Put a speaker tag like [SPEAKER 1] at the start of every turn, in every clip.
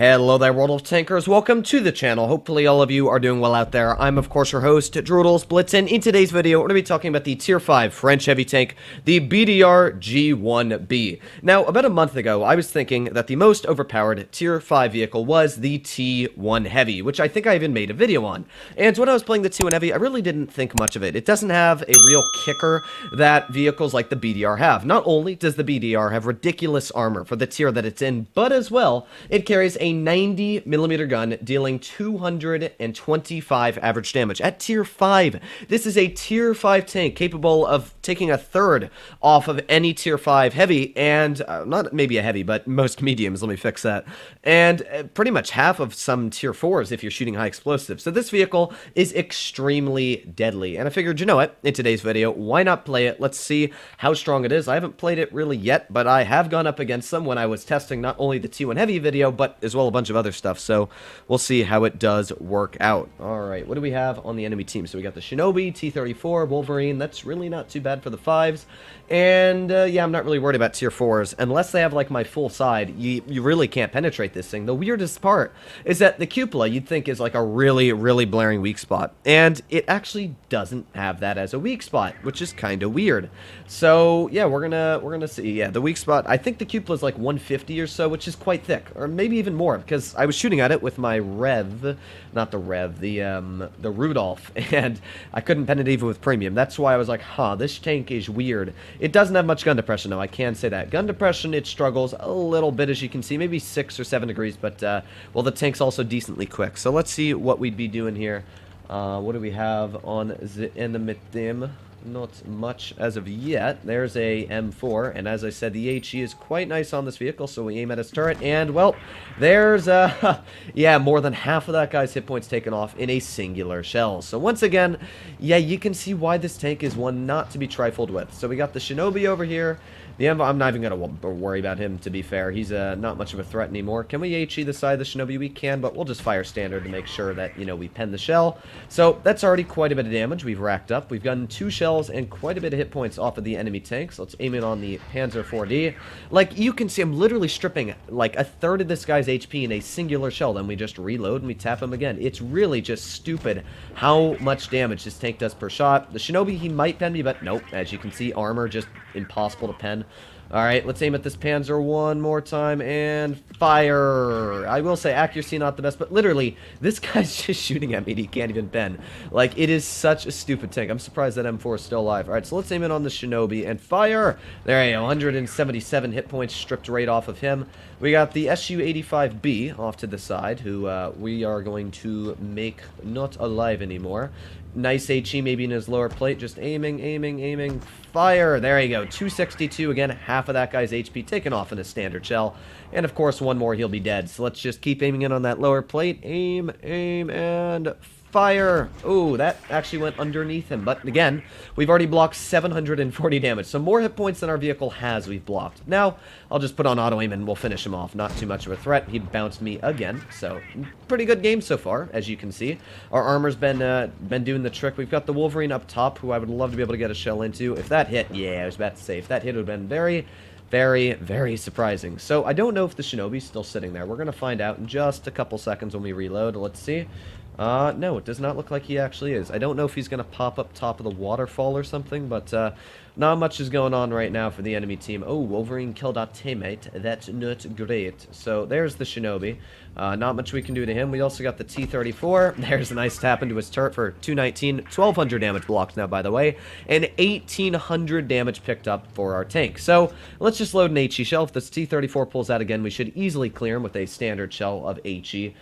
[SPEAKER 1] Hello there, World of Tankers. Welcome to the channel. Hopefully all of you are doing well out there. I'm, of course, your host, World Blitz, and in today's video, we're going to be talking about the Tier 5 French heavy tank, the BDR G1 B. Now, about a month ago, I was thinking that the most overpowered Tier 5 vehicle was the T1 Heavy, which I think I even made a video on. And when I was playing the T1 Heavy, I really didn't think much of it. It doesn't have a real kicker that vehicles like the BDR have. Not only does the BDR have ridiculous armor for the tier that it's in, but as well, it carries a 90mm gun dealing 225 average damage at tier 5. This is a tier 5 tank capable of taking a third off of any tier 5 heavy, and not maybe a heavy, but most mediums, let me fix that, and pretty much half of some tier 4s if you're shooting high explosives. So this vehicle is extremely deadly, and I figured, you know what, in today's video, why not play it? Let's see how strong it is. I haven't played it really yet, but I have gone up against them when I was testing not only the T1 Heavy video, but as well a bunch of other stuff, so we'll see how it does work out. Alright, what do we have on the enemy team? So we got the Shinobi, T-34, Wolverine. That's really not too bad for the 5s, and yeah, I'm not really worried about tier 4s, unless they have like my full side. You really can't penetrate this thing. The weirdest part is that the cupola you'd think is like a really blaring weak spot, and it actually doesn't have that as a weak spot, which is kind of weird. So yeah, we're gonna see. Yeah, the weak spot, I think the cupola is like 150 or so, which is quite thick, or maybe even more, because I was shooting at it with my the Rudolph, and I couldn't pen it even with premium. That's why I was like, huh, this tank is weird. It doesn't have much gun depression, though, I can say that. Gun depression, it struggles a little bit, as you can see, maybe 6 or 7 degrees, but, well, the tank's also decently quick. So let's see what we'd be doing here. What do we have on the enemy team? Not much as of yet. There's a M4, and as I said, the HE is quite nice on this vehicle, so we aim at his turret, and, well, there's, yeah, more than half of that guy's hit points taken off in a singular shell. So once again, yeah, you can see why this tank is one not to be trifled with. So we got the Shinobi over here. The M4, I'm not even going to worry about him, to be fair. He's not much of a threat anymore. Can we HE the side of the Shinobi? We can, but we'll just fire standard to make sure that, you know, we pen the shell. So that's already quite a bit of damage we've racked up. We've gotten 2 shells and quite a bit of hit points off of the enemy tanks. Let's aim it on the Panzer 4D. Like, you can see, I'm literally stripping, like, a third of this guy's HP in a singular shell. Then we just reload and we tap him again. It's really just stupid how much damage this tank does per shot. The Shinobi, he might pen me, but nope. As you can see, armor just impossible to pen. Alright, let's aim at this Panzer one more time, and fire! I will say, accuracy not the best, but literally, this guy's just shooting at me and he can't even pen. Like, it is such a stupid tank. I'm surprised that M4 is still alive. Alright, so let's aim it on the Shinobi, and fire! There you go, 177 hit points stripped right off of him. We got the SU-85B off to the side, who we are going to make not alive anymore. Nice HE maybe in his lower plate, just aiming, fire! There you go, 262, again, half of that guy's HP taken off in a standard shell, and of course one more, he'll be dead. So let's just keep aiming in on that lower plate, aim, and fire! Oh, that actually went underneath him, but again, we've already blocked 740 damage, so more hit points than our vehicle has we've blocked. Now, I'll just put on auto aim and we'll finish him off. Not too much of a threat. He bounced me again, so pretty good game so far, as you can see. Our armor's been doing the trick. We've got the Wolverine up top, who I would love to be able to get a shell into. If that hit, yeah, I was about to say, if that hit would have been very surprising. So I don't know if the Shinobi's still sitting there. We're going to find out in just a couple seconds when we reload. Let's see. No, it does not look like he actually is. I don't know if he's going to pop up top of the waterfall or something, but not much is going on right now for the enemy team. Oh, Wolverine killed our teammate. That's not great. So there's the Shinobi. Not much we can do to him. We also got the T-34. There's a nice tap into his turret for 219. 1,200 damage blocked now, by the way. And 1,800 damage picked up for our tank. So let's just load an HE shell. If this T-34 pulls out again, we should easily clear him with a standard shell of HE.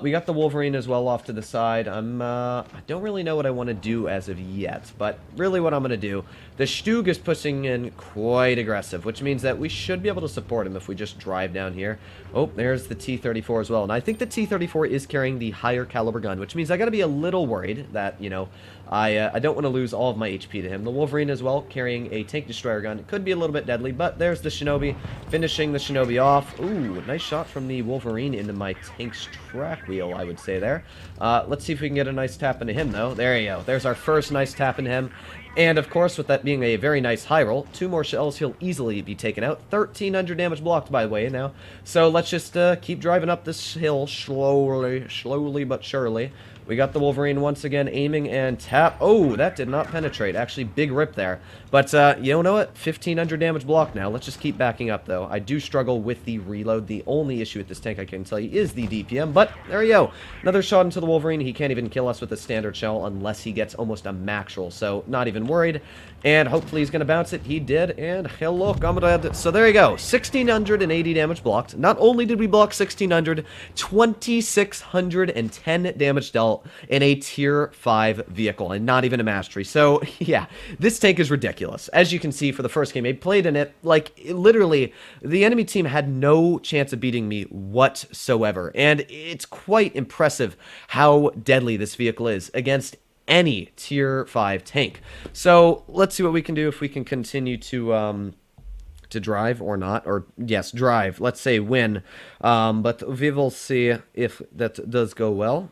[SPEAKER 1] We got the Wolverine as well off to the side. I don't really know what I want to do as of yet, but really what I'm going to do, the Stug is pushing in quite aggressive, which means that we should be able to support him if we just drive down here. Oh, there's the T-34 as well, and I think the T-34 is carrying the higher caliber gun, which means I got to be a little worried that, you know, I don't want to lose all of my HP to him. The Wolverine as well, carrying a tank destroyer gun. It could be a little bit deadly, but there's the Shinobi, finishing the Shinobi off. Ooh, nice shot from the Wolverine into my tank's track wheel, I would say there. Let's see if we can get a nice tap into him, though. There you go. There's our first nice tap into him. And, of course, with that being a very nice high roll, 2 more shells, he'll easily be taken out. 1,300 damage blocked, by the way, now. So let's just keep driving up this hill slowly but surely. We got the Wolverine once again aiming and tap. Oh, that did not penetrate. Actually, big rip there. But you know what? 1,500 damage block now. Let's just keep backing up, though. I do struggle with the reload. The only issue with this tank, I can tell you, is the DPM. But there we go. Another shot into the Wolverine. He can't even kill us with a standard shell unless he gets almost a max roll. So not even worried. And hopefully he's going to bounce it. He did. And hello, comrade. So there you go. 1,680 damage blocked. Not only did we block 1,600, 2,610 damage dealt in a tier 5 vehicle, and not even a mastery. So yeah, this tank is ridiculous. As you can see, for the first game I played in it, like literally the enemy team had no chance of beating me whatsoever, and it's quite impressive how deadly this vehicle is against any tier 5 tank. So let's see what we can do if we can continue to drive or not, or yes, drive, let's say win, but we will see if that does go well.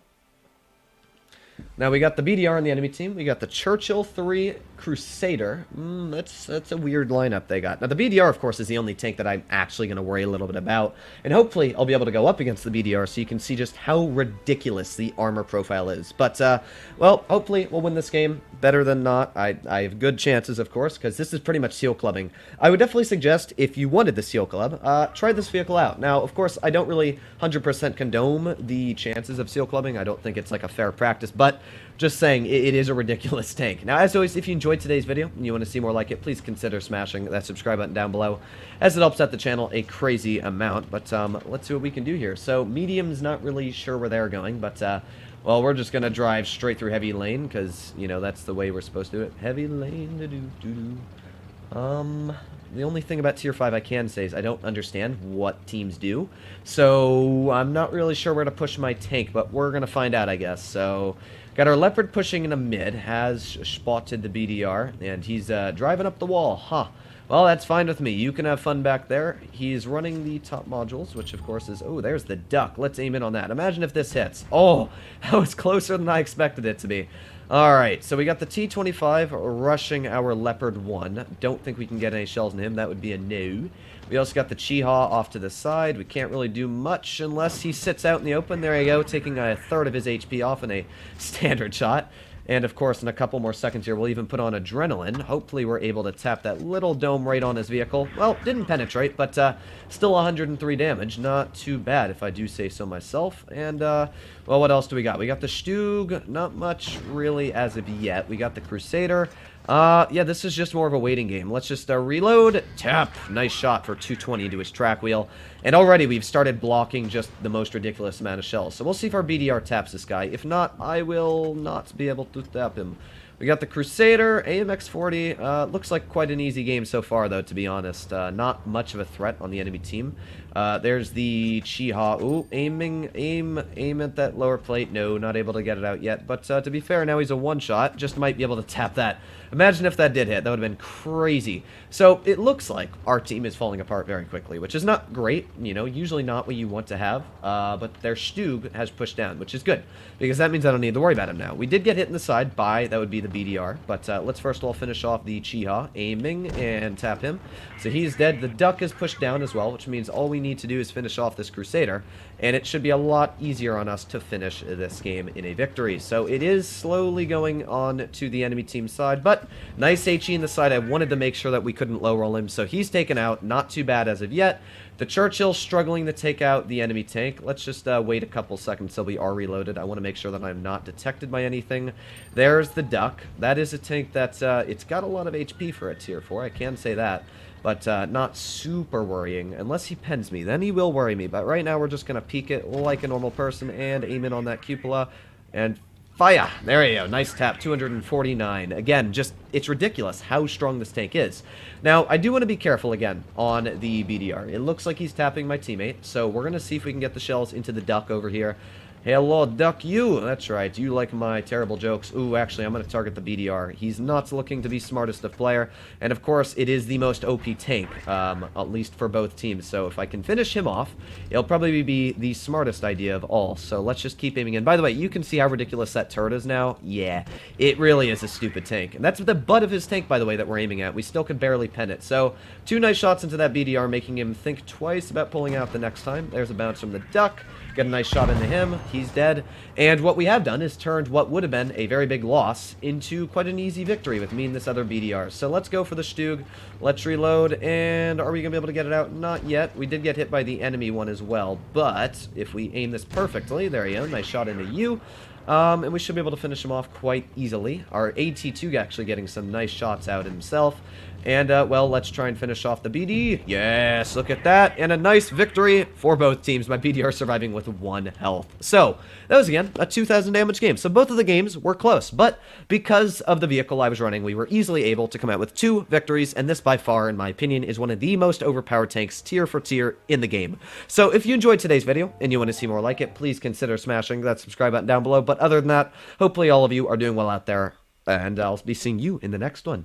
[SPEAKER 1] Now we got the BDR on the enemy team. We got the Churchill 3 Crusader. That's a weird lineup they got. Now the BDR, of course, is the only tank that I'm actually going to worry a little bit about. And hopefully I'll be able to go up against the BDR so you can see just how ridiculous the armor profile is. But, well, hopefully we'll win this game. Better than not. I have good chances, of course, because this is pretty much seal clubbing. I would definitely suggest, if you wanted the seal club, try this vehicle out. Now, of course, I don't really 100% condone the chances of seal clubbing. I don't think it's like a fair practice, but just saying, it is a ridiculous tank. Now, as always, if you enjoyed today's video and you want to see more like it, please consider smashing that subscribe button down below, as it helps out the channel a crazy amount. But let's see what we can do here. So, medium's not really sure where they're going, but well, we're just going to drive straight through heavy lane, because, you know, that's the way we're supposed to do it. Heavy lane, the only thing about Tier 5 I can say is I don't understand what teams do. So, I'm not really sure where to push my tank, but we're going to find out, I guess. So, got our Leopard pushing in a mid, has spotted the BDR, and he's driving up the wall. Huh. Well, that's fine with me. You can have fun back there. He's running the top modules, which of course is... Oh, there's the duck. Let's aim in on that. Imagine if this hits. Oh, that was closer than I expected it to be. Alright, so we got the T-25 rushing our Leopard 1. Don't think we can get any shells in him. That would be a no. We also got the Chiha off to the side. We can't really do much unless he sits out in the open. There you go, taking a third of his HP off in a standard shot. And, of course, in a couple more seconds here, we'll even put on Adrenaline. Hopefully we're able to tap that little dome right on his vehicle. Well, didn't penetrate, but still 103 damage. Not too bad, if I do say so myself. And, well, what else do we got? We got the Stug. Not much, really, as of yet. We got the Crusader. Yeah, this is just more of a waiting game. Let's just reload. Tap. Nice shot for 220 into his track wheel. And already we've started blocking just the most ridiculous amount of shells. So we'll see if our BDR taps this guy. If not, I will not be able to tap him. We got the Crusader, AMX-40. Looks like quite an easy game so far, though, to be honest. Not much of a threat on the enemy team. There's the Chiha. Ooh, aim at that lower plate. No, not able to get it out yet. But to be fair, now he's a one-shot. Just might be able to tap that. Imagine if that did hit. That would have been crazy. So it looks like our team is falling apart very quickly, which is not great. You know, usually not what you want to have. But their Stug has pushed down, which is good, because that means I don't need to worry about him now. We did get hit in the side by, that would be the BDR. But let's first of all finish off the Chiha, aiming and tap him. So he's dead. The Duck is pushed down as well, which means all we need to do is finish off this Crusader, and it should be a lot easier on us to finish this game in a victory. So it is slowly going on to the enemy team side, but nice HE in the side. I wanted to make sure that we couldn't low roll him, so he's taken out. Not too bad as of yet. The Churchill struggling to take out the enemy tank. Let's just wait a couple seconds till we are reloaded. I want to make sure that I'm not detected by anything. There's the Duck. That is a tank that it's got a lot of HP for a tier 4. I can say that. But not super worrying. Unless he pens me, then he will worry me. But right now we're just going to peek it like a normal person and aim in on that cupola. And fire! There you go. Nice tap. 249. Again, just, it's ridiculous how strong this tank is. Now, I do want to be careful again on the BDR. It looks like he's tapping my teammate. So we're going to see if we can get the shells into the Duck over here. Hello, duck you. That's right. You like my terrible jokes. Ooh, actually, I'm going to target the BDR. He's not looking to be smartest of player. And, of course, it is the most OP tank, at least for both teams. So if I can finish him off, it'll probably be the smartest idea of all. So let's just keep aiming in. By the way, you can see how ridiculous that turret is now. Yeah, it really is a stupid tank. And that's the butt of his tank, by the way, that we're aiming at. We still can barely pen it. So 2 nice shots into that BDR, making him think twice about pulling out the next time. There's a bounce from the duck. Get a nice shot into him. He's dead. And what we have done is turned what would have been a very big loss into quite an easy victory with me and this other BDR. So let's go for the Stug. Let's reload. And are we going to be able to get it out? Not yet. We did get hit by the enemy one as well. But if we aim this perfectly, there you go. Nice shot into you. And we should be able to finish him off quite easily. Our AT2 actually getting some nice shots out himself. And, well, let's try and finish off the BD. Yes, look at that. And a nice victory for both teams. My BDR surviving with 1 health. So, that was, again, a 2,000 damage game. So, both of the games were close. But because of the vehicle I was running, we were easily able to come out with 2 victories. And this, by far, in my opinion, is one of the most overpowered tanks, tier for tier, in the game. So, if you enjoyed today's video and you want to see more like it, please consider smashing that subscribe button down below. But other than that, hopefully all of you are doing well out there. And I'll be seeing you in the next one.